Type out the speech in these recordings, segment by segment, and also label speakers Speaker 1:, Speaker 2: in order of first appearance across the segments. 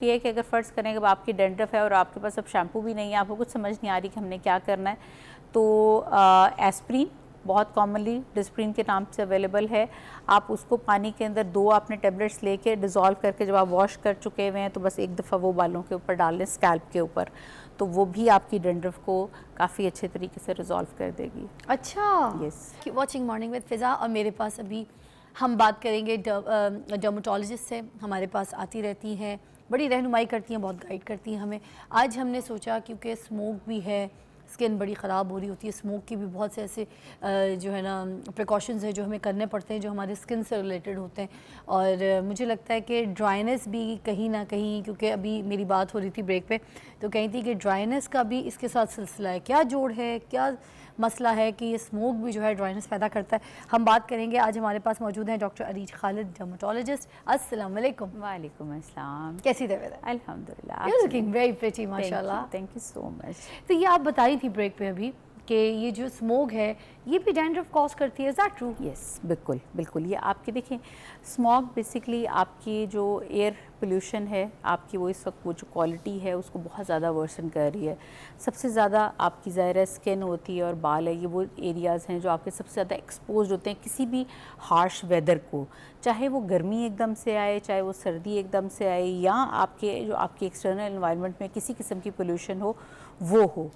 Speaker 1: ये है कि अगर फ़र्ज़ करें कि आपकी डेंड्रफ है और आपके पास अब शैम्पू भी नहीं है, आपको कुछ समझ नहीं आ रही कि हमने क्या करना है, तो एस्प्रीन बहुत कॉमनली डिस्प्रीन के नाम से अवेलेबल है। आप उसको पानी के अंदर 2 आपने टेबलेट्स लेके डिज़ोल्व करके जब आप वॉश कर चुके हुए हैं तो बस एक दफ़ा वो बालों के ऊपर डाल लें, स्कैल्प के ऊपर, तो वो भी आपकी डेंड्रफ को काफ़ी अच्छे तरीके से रिजॉल्व कर देगी।
Speaker 2: अच्छा,
Speaker 1: यस।
Speaker 2: वॉचिंग मॉर्निंग विद फ़िज़ा। और मेरे पास अभी हम बात करेंगे डर्मेटोलॉजिस्ट से, हमारे पास आती रहती हैं, बड़ी रहनुमाई करती हैं, बहुत गाइड करती हैं हमें। आज हमने सोचा क्योंकि स्मोक भी है, स्किन बड़ी ख़राब हो रही होती है, स्मोक की भी बहुत से ऐसे जो है ना प्रिकॉशंस हैं जो हमें करने पड़ते हैं जो हमारे स्किन से रिलेटेड होते हैं। और मुझे लगता है कि ड्राइनेस भी कहीं ना कहीं, क्योंकि अभी मेरी बात हो रही थी ब्रेक पे तो कही थी कि ड्राइनेस का भी इसके साथ सिलसिला है, क्या जोड़ है, क्या मसला है कि ये स्मोक भी जो है ड्राइनेस पैदा करता है। हम बात करेंगे। आज हमारे पास मौजूद हैं डॉक्टर अरीज खालिद, डर्मेटोलॉजिस्ट। अस्सलाम वालेकुम।
Speaker 1: वालेकुम अस्सलाम।
Speaker 2: कैसी तबीयत है?
Speaker 1: अल्हम्दुलिल्लाह।
Speaker 2: यू लुकिंग वेरी प्रिटी माशाल्लाह।
Speaker 1: Thank you so much.
Speaker 2: तो ये आप बताई थी ब्रेक पे अभी कि ये जो स्मोक है ये भी डैंड्रफ कॉज करती है, इज दैट ट्रू?
Speaker 1: यस, बिल्कुल बिल्कुल। ये आपकी देखें, स्मॉग बेसिकली आपकी जो एयर पोल्यूशन है आपकी, वो इस वक्त वो जो क्वालिटी है उसको बहुत ज़्यादा वर्सन कर रही है। सबसे ज़्यादा आपकी ज़ाहिर स्किन होती है और बाल है, ये वो एरियाज़ हैं जो आपके सबसे ज़्यादा एक्सपोज होते हैं किसी भी हार्श वेदर को, चाहे वो गर्मी एकदम से आए, चाहे वो सर्दी एकदम से आए, या आपके जो आपकी एक्सटर्नल इन्वायरमेंट में किसी किस्म की पोल्यूशन हो वो हो।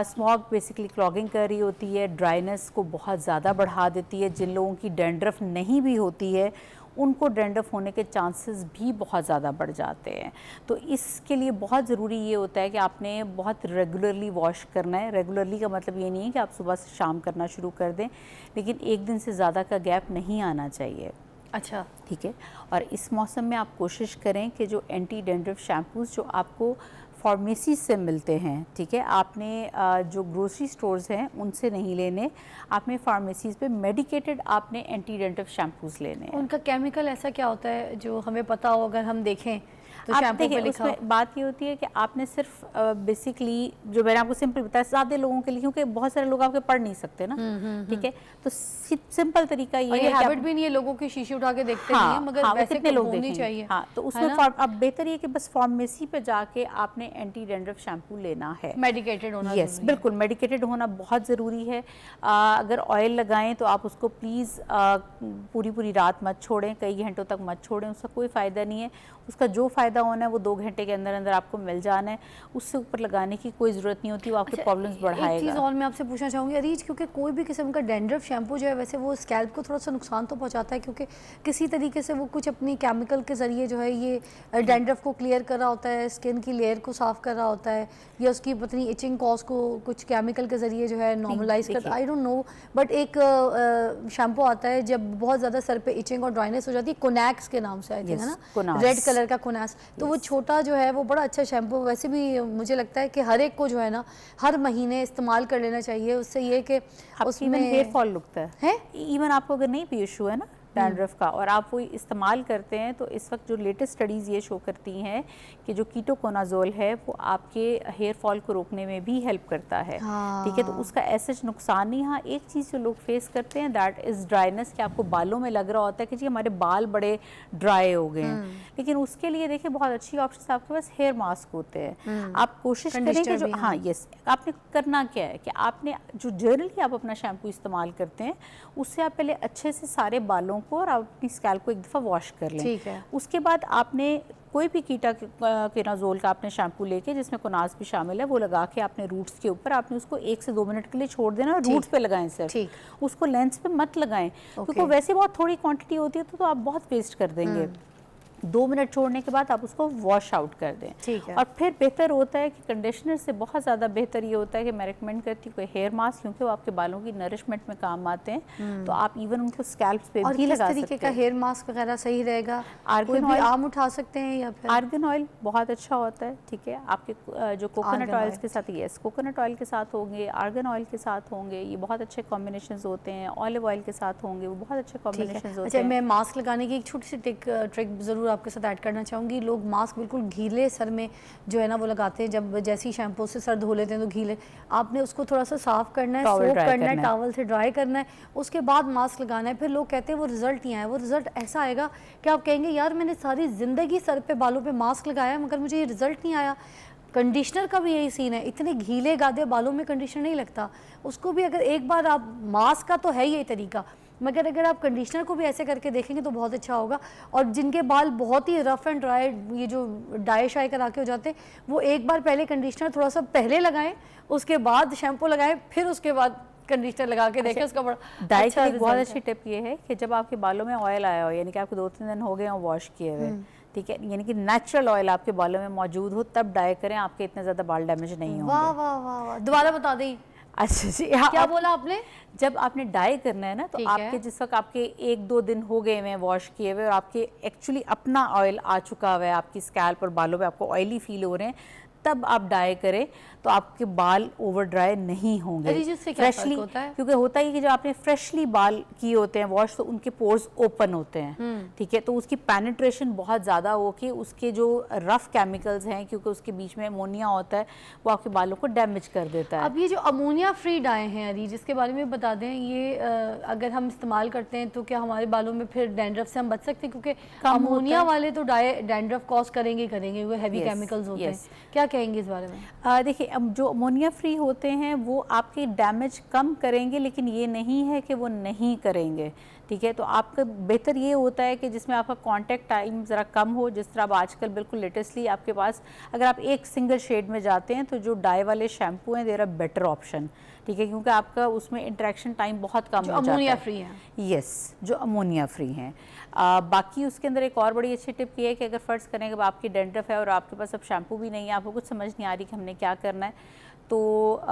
Speaker 1: स्मॉग बेसिकली क्लॉगिंग कर रही होती है, ड्राइनेस को बहुत ज़्यादा बढ़ा देती है। जिन लोगों की डेंड्रफ नहीं भी होती है उनको डेंड्रफ होने के चांसेस भी बहुत ज़्यादा बढ़ जाते हैं। तो इसके लिए बहुत ज़रूरी ये होता है कि आपने बहुत रेगुलरली वॉश करना है। रेगुलरली का मतलब ये नहीं है कि आप सुबह से शाम करना शुरू कर दें, लेकिन एक दिन से ज़्यादा का गैप नहीं आना चाहिए।
Speaker 2: अच्छा,
Speaker 1: ठीक है। और इस मौसम में आप कोशिश करें कि जो एंटी डेंड्रफ शैम्पूज़ जो आपको फार्मेसी से मिलते हैं, ठीक है, आपने जो ग्रोसरी स्टोर्स हैं उनसे नहीं लेने, आपने फार्मेसीज़ पे मेडिकेटेड आपने एंटी डेंड्रफ शैम्पूज़ लेने हैं।
Speaker 2: उनका केमिकल ऐसा क्या होता है जो हमें पता हो अगर हम देखें तो
Speaker 1: आप
Speaker 2: शैम्पू पे
Speaker 1: देखिए,
Speaker 2: लिखा हो?
Speaker 1: उसमें बात ये होती है कि आपने सिर्फ बेसिकली जो मैंने आपको सिंपल बताया, ज़्यादा लोगों के लिए, क्योंकि बहुत सारे लोग आपके पढ़ नहीं सकते ना, ठीक है, तो सिंपल तरीका ये है
Speaker 2: ये
Speaker 1: कि
Speaker 2: हैबिट भी नहीं है लोगों की, शीशे उठा के देखते नहीं है, मगर
Speaker 1: हाँ,
Speaker 2: वैसे
Speaker 1: कितने लोग
Speaker 2: होनी
Speaker 1: देखेंगे।
Speaker 2: चाहिए।
Speaker 1: हाँ, तो उसमें अब बेहतर ये कि बस फार्मेसी पे जाके आपने एंटी डेंड्रफ शैम्पू लेना है,
Speaker 2: मेडिकेटेड होना।
Speaker 1: यस, बिल्कुल मेडिकेटेड होना बहुत ज़रूरी है। अगर ऑयल लगाएं तो आप उसको प्लीज़ पूरी पूरी रात मत छोड़ें, कई घंटों तक मत छोड़ें, उसका कोई फ़ायदा नहीं है। उसका जो फ़ायदा होना है वो 2 घंटे के अंदर अंदर आपको मिल जाना है, उससे ऊपर लगाने की कोई ज़रूरत नहीं होती, वो आपके प्रॉब्लम्स बढ़ाएगा।
Speaker 2: एक चीज़ और मैं आपसे पूछना चाहूँगी अरीज, क्योंकि कोई भी किस्म का डैंड्रफ शैम्पू जो है वैसे वो स्कैल्प को थोड़ा सा नुकसान तो पहुँचाता है, क्योंकि किसी तरीके से वो कुछ अपनी केमिकल के ज़रिए जो है ये डैंड्रफ को क्लियर कर रहा होता है, स्किन की लेयर को साफ़ कर रहा होता है, या उसकी पत्नी इचिंग कॉज को कुछ केमिकल के ज़रिए जो है नॉर्मलाइज करता है। आई डोंट नो, बट एक शैम्पू आता है जब बहुत ज़्यादा सर पे इचिंग और ड्राइनेस हो जाती है, कोनैक्स के नाम से आई थिंक, है ना, रेड कलर का कोनैक्स। तो वो छोटा जो है वो बड़ा अच्छा शैम्पू, वैसे भी मुझे लगता है कि हर एक को जो है ना हर महीने इस्तेमाल कर लेना चाहिए। उससे ये कि उसमें
Speaker 1: हेयर फॉल रुकता
Speaker 2: है।
Speaker 1: इवन आपको अगर नहीं भी इशू है ना डैंड्रफ का और आप वो इस्तेमाल करते हैं, तो इस वक्त जो लेटेस्ट स्टडीज़ ये शो करती हैं कि जो कीटोकोनाजोल है वो आपके हेयर फॉल को रोकने में भी हेल्प करता है। ठीक है, तो उसका ऐसा नुकसान नहीं। हाँ, एक चीज़ जो लोग फेस करते हैं दैट इज़ ड्राइनेस, कि आपको बालों में लग रहा होता है कि जी हमारे बाल बड़े ड्राई हो गए हैं, लेकिन उसके लिए देखिए बहुत अच्छी ऑप्शन आपके पास हेयर मास्क होते हैं। आप कोशिश करें कि जो, हाँ यस, आपने करना क्या है कि आपने जो जनरली आप अपना शैम्पू इस्तेमाल करते हैं उससे आप पहले अच्छे से सारे बालों को और अपनी स्कैल्प को एक दफ़ा वॉश कर लें।
Speaker 2: ठीक है।
Speaker 1: उसके बाद आपने कोई भी कीटाकोनाजोल का आपने शैम्पू लेके, जिसमें कोनास भी शामिल है, वो लगा के आपने रूट्स के ऊपर आपने उसको 1 से 2 मिनट के लिए छोड़ देना, और रूट्स पे लगाएं सिर्फ, उसको लेंस पे मत लगाएं, क्योंकि वैसे बहुत थोड़ी क्वांटिटी होती है तो आप बहुत वेस्ट कर देंगे। 2 मिनट छोड़ने के बाद आप उसको वॉश आउट कर दें।
Speaker 2: ठीक है।
Speaker 1: और फिर बेहतर होता है कि कंडीशनर से बहुत ज़्यादा बेहतर ये होता है कि मैं रिकमेंड करती हूँ कोई हेयर मास्क, क्योंकि वो आपके बालों की नरिशमेंट में काम आते हैं, तो आप इवन उनको स्कैल्प पे भी लगा सकते हैं।
Speaker 2: और किस तरीके का हेयर मास्क वगैरह सही रहेगा?
Speaker 1: आर्गन
Speaker 2: ऑयल आम उठा सकते हैं या फिर
Speaker 1: आर्गन ऑयल बहुत अच्छा होता है। ठीक है, आपके जो कोकोनट ऑयल्स के साथ, यस, कोकोनट ऑयल के साथ होंगे, आर्गन ऑयल के साथ होंगे, ये बहुत अच्छे कॉम्बिनेशंस होते हैं। ऑलिव ऑयल के साथ होंगे, वो बहुत अच्छे कॉम्बिनेशंस होते हैं।
Speaker 2: अच्छा, मैं मास्क लगाने की एक छोटी सी ट्रिक ज़रूर आपके साथ ऐड करना चाहूँगी। लोग मास्क बिल्कुल गीले सर में जो है ना वो लगाते हैं, जब जैसे ही शैम्पू से सर धो लेते हैं तो गीले, आपने उसको थोड़ा सा साफ़ करना है,
Speaker 1: Towel
Speaker 2: सोक
Speaker 1: dry
Speaker 2: करना है,
Speaker 1: करना है।
Speaker 2: टॉवल से ड्राई करना है, उसके बाद मास्क लगाना है। फिर लोग कहते हैं वो रिज़ल्ट नहीं आया। वो रिज़ल्ट ऐसा आएगा कि आप कहेंगे यार मैंने सारी ज़िंदगी सर पे बालों पे मास्क लगाया मगर मुझे ये रिज़ल्ट नहीं आया। कंडीशनर का भी यही सीन है, इतने गीले गादे बालों में कंडीशनर नहीं लगता। उसको भी अगर एक बार आप, मास्क का तो है यही तरीका, मगर अगर आप कंडीशनर को भी ऐसे करके देखेंगे तो बहुत अच्छा होगा। और जिनके बाल बहुत ही रफ़ एंड ड्राई, ये जो डाई शाई करा के हो जाते हैं, वो एक बार पहले कंडीशनर थोड़ा सा पहले लगाएं, उसके बाद शैम्पू लगाएं, फिर उसके बाद कंडीशनर लगा के देखें। उसका बड़ा
Speaker 1: डाई
Speaker 2: अच्छा
Speaker 1: की एक बहुत
Speaker 2: रिजल्ट
Speaker 1: अच्छी टिप ये है कि जब आपके बालों में ऑयल आया हो, यानी कि आपको 2-3 दिन हो गए हों वॉश किए हुए, ठीक है, यानी कि नेचुरल ऑयल आपके बालों में मौजूद हो, तब डाई करें, आपके इतने ज़्यादा बाल डैमेज नहीं
Speaker 2: है।
Speaker 1: होंगे।
Speaker 2: वाह वाह वाह वाह, दोबारा बता दें
Speaker 1: अच्छा जी, हाँ,
Speaker 2: क्या बोला आपने?
Speaker 1: जब आपने डाई करना है ना, तो
Speaker 2: ठीक है।
Speaker 1: आपके जिस वक्त आपके 1-2 दिन हो गए हुए वॉश किए हुए और आपके एक्चुअली अपना ऑयल आ चुका हुआ है, आपकी स्कैल्प और बालों पे आपको ऑयली फील हो रहे हैं, तब आप डाई करें तो आपके बाल ओवर ड्राई नहीं होंगे।
Speaker 2: अरे जी, उससे क्या फर्क होता है?
Speaker 1: क्योंकि होता है कि जब आपने फ्रेशली बाल किए होते हैं वॉश, तो उनके पोर्स ओपन होते हैं, ठीक है, तो उसकी पेनिट्रेशन बहुत ज़्यादा हो कि उसके जो रफ केमिकल्स हैं, क्योंकि उसके बीच में अमोनिया होता है, वो आपके बालों को डैमेज कर देता है।
Speaker 2: अब ये जो अमोनिया फ्री डाई हैं अरी, जिसके बारे में बता दें, ये अगर हम इस्तेमाल करते हैं तो क्या हमारे बालों में फिर डैंड्रफ से हम बच सकते हैं? क्योंकि अमोनिया वाले तो डाई डैंड्रफ कॉज करेंगे करेंगे, वो हैवी केमिकल्स होते हैं। क्या कहेंगे इस बारे में?
Speaker 1: देखिए, अब जो अमोनिया फ्री होते हैं वो आपके डैमेज कम करेंगे, लेकिन ये नहीं है कि वो नहीं करेंगे, ठीक है। तो आपका बेहतर ये होता है कि जिसमें आपका कांटेक्ट टाइम ज़रा कम हो, जिस तरह अब आजकल बिल्कुल लेटेस्टली आपके पास अगर आप एक सिंगल शेड में जाते हैं तो जो डाई वाले शैम्पू हैं देर आर बेटर ऑप्शन, ठीक है, क्योंकि आपका उसमें इंटरेक्शन टाइम बहुत कम हो जाता है।
Speaker 2: अमोनिया फ्री है,
Speaker 1: यस, जो अमोनिया फ्री हैं। बाकी उसके अंदर एक और बड़ी अच्छी टिप ये है कि अगर फ़र्ज़ करें कि आपकी डेंड्रफ है और आपके पास अब शैम्पू भी नहीं है, आपको कुछ समझ नहीं आ रही कि हमने क्या करना है, तो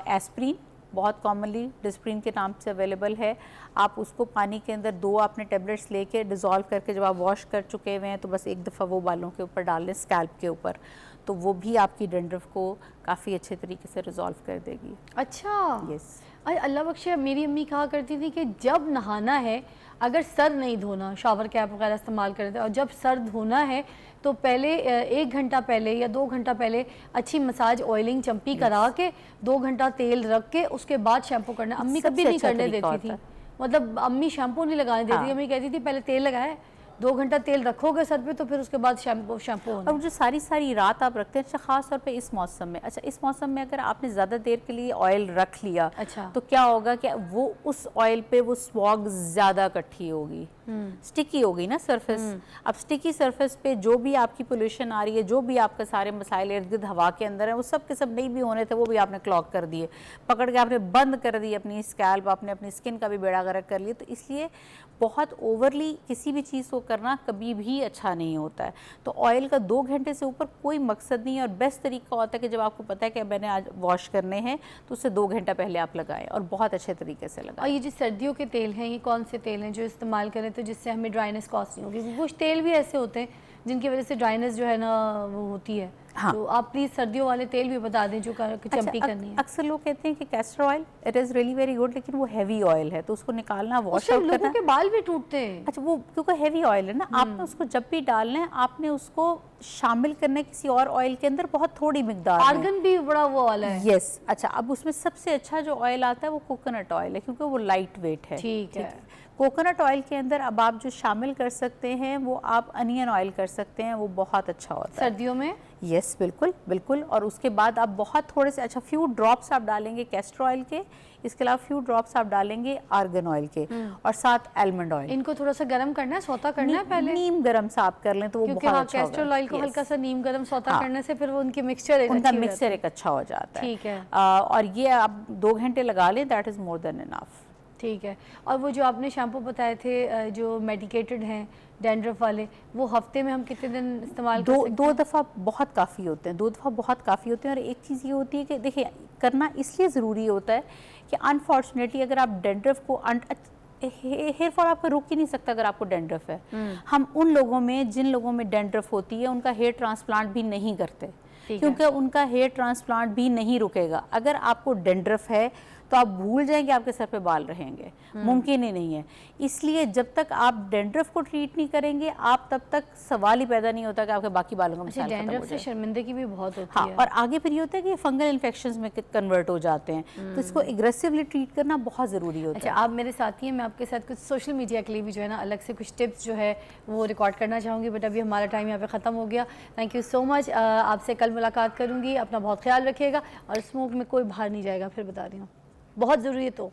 Speaker 1: एस्प्रीन बहुत कॉमनली डिस्प्रीन के नाम से अवेलेबल है। आप उसको पानी के अंदर 2 आपने टेबलेट्स लेके डिज़ोल्व करके जब आप वॉश कर चुके हुए हैं तो बस एक दफ़ा वो बालों के ऊपर डाल लें, स्कैल्प के ऊपर, तो वो भी आपकी डेंड्रफ को काफ़ी अच्छे तरीके से रिजॉल्व कर देगी।
Speaker 2: अच्छा,
Speaker 1: यस।
Speaker 2: अरे अल्लाह बख्शे, मेरी अम्मी कहा करती थी कि जब नहाना है, अगर सर नहीं धोना, शावर कैप वगैरह इस्तेमाल करते हैं, और जब सर धोना है तो पहले 1 घंटा पहले या 2 घंटा पहले अच्छी मसाज ऑयलिंग चंपी करा के 2 घंटा तेल रख के उसके बाद शैम्पू करना। अम्मी कभी नहीं करने देती थी, मतलब अम्मी शैम्पू नहीं लगाने देती थी। अम्मी कहती थी पहले तेल लगाए, 2 घंटा तेल रखोगे सर पे तो फिर उसके बाद शैम्पू
Speaker 1: और जो सारी रात आप रखते हैं, अच्छा ख़ास तौर पे इस मौसम में, अच्छा इस मौसम में अगर आपने ज़्यादा देर के लिए ऑयल रख लिया,
Speaker 2: अच्छा,
Speaker 1: तो क्या होगा कि वो उस ऑयल पे वो स्मॉग ज़्यादा इकट्ठी होगी, स्टिकी होगी ना सरफेस। अब स्टिकी सरफेस पे जो भी आपकी पोल्यूशन आ रही है, जो भी आपका सारे मसाइल इर्द गिर्द हवा के अंदर है, वो सब के सब नहीं भी होने थे, वो भी आपने क्लॉग कर दिए, पकड़ के आपने बंद कर दी अपनी स्कैल्प, आपने अपनी स्किन का भी बेड़ा गर्क कर लिया। तो इसलिए बहुत ओवरली किसी भी चीज़ को करना कभी भी अच्छा नहीं होता है। तो ऑयल का 2 घंटे से ऊपर कोई मकसद नहीं है, और बेस्ट तरीका होता है कि जब आपको पता है कि मैंने आज वॉश करने हैं तो उससे 2 घंटा पहले आप लगाएं और बहुत अच्छे तरीके से लगाएं।
Speaker 2: और ये जो सर्दियों के तेल हैं, ये कौन से तेल हैं जो इस्तेमाल करें तो जिससे हमें ड्राइनेस कॉज नहीं होगी? कुछ तेल भी ऐसे होते हैं जिनकी वजह से ड्राइनेस जो है ना वो होती है। हाँ। तो आप प्लीज़ सर्दियों वाले तेल भी बता दें जो चंपी करनी है।
Speaker 1: अक्सर लोग कहते हैं कि castor oil it is really very good, लेकिन वो हैवी ऑयल है तो उसको निकालना, वॉश आउट करना।
Speaker 2: लोगों के बाल भी टूटते हैं।
Speaker 1: अच्छा, वो क्योंकि हैवी ऑयल है ना, आपने उसको जब भी डालना है आपने उसको शामिल करना है किसी और ऑयल के अंदर बहुत थोड़ी मिकदार में।
Speaker 2: आर्गन भी बड़ा वो वाला है।
Speaker 1: यस। अच्छा, अब उसमें सबसे अच्छा जो ऑयल आता है वो कोकोनट ऑयल है, क्योंकि वो लाइट वेट है।
Speaker 2: ठीक है।
Speaker 1: कोकोनट ऑयल के अंदर अब आप जो शामिल कर सकते हैं वो आप अनियन ऑयल कर सकते हैं, वो बहुत अच्छा होता है
Speaker 2: सर्दियों में।
Speaker 1: यस, बिल्कुल बिल्कुल। और उसके बाद आप बहुत थोड़े से, अच्छा फ्यू ड्रॉप्स आप डालेंगे कैस्टर ऑयल के, इसके अलावा फ्यू ड्रॉप्स आप डालेंगे आर्गन ऑयल के, और साथ आलमंड ऑयल।
Speaker 2: इनको थोड़ा सा गर्म करना है, सौता करना है पहले।
Speaker 1: नीम गरम सा आप कर लें तो वो बहुत अच्छा होगा।
Speaker 2: कैस्टर ऑयल को हल्का सा नीम गरम सौता करने से फिर वो उनका मिक्सचर एक
Speaker 1: अच्छा हो जाता है।
Speaker 2: ठीक है।
Speaker 1: और ये आप 2 घंटे लगा लें, that is more than enough.
Speaker 2: ठीक है। और वो जो आपने शैम्पू बताए थे जो मेडिकेटेड हैं डैंड्रफ वाले, वो हफ्ते में हम कितने दिन इस्तेमाल कर सकते हैं?
Speaker 1: 2 दफ़ा बहुत काफ़ी होते हैं, 2 दफ़ा बहुत काफ़ी होते हैं। और एक चीज़ ये होती है कि देखिए, करना इसलिए ज़रूरी होता है कि अनफॉर्चुनेटली अगर आप डैंड्रफ को हेयर फॉल आपका रुक ही नहीं सकता अगर आपको डैंड्रफ है। हम उन लोगों में, जिन लोगों में डैंड्रफ होती है, उनका हेयर ट्रांसप्लांट भी नहीं करते, क्योंकि उनका हेयर ट्रांसप्लांट भी नहीं रुकेगा। अगर आपको डेंड्रफ है तो आप भूल जाएंगे आपके सर पे बाल रहेंगे, मुमकिन ही नहीं है। इसलिए जब तक आप डेंड्रफ को ट्रीट नहीं करेंगे, आप तब तक सवाल ही पैदा नहीं होता कि आपके बाकी बालों का मसाइल खत्म हो
Speaker 2: डेंड्रफ से
Speaker 1: जाए।
Speaker 2: शर्मिंदगी भी बहुत होती
Speaker 1: हाँ,
Speaker 2: है।
Speaker 1: और आगे फिर ये होता है कि फंगल इन्फेक्शंस में कन्वर्ट हो जाते हैं, तो इसको एग्रेसिवली ट्रीट करना बहुत ज़रूरी होता है।
Speaker 2: अच्छा, आप मेरे साथी हैं, मैं आपके साथ कुछ सोशल मीडिया के लिए भी जो है ना अलग से कुछ टिप्स जो है वो रिकॉर्ड करना चाहूँगी, बट अभी हमारा टाइम यहाँ पे ख़त्म हो गया। Thank you so much. आपसे कल मुलाकात करूँगी, अपना बहुत ख्याल रखिएगा और स्मोक में कोई बाहर नहीं जाएगा, फिर बता रही हूँ, बहुत ज़रूरी है तो।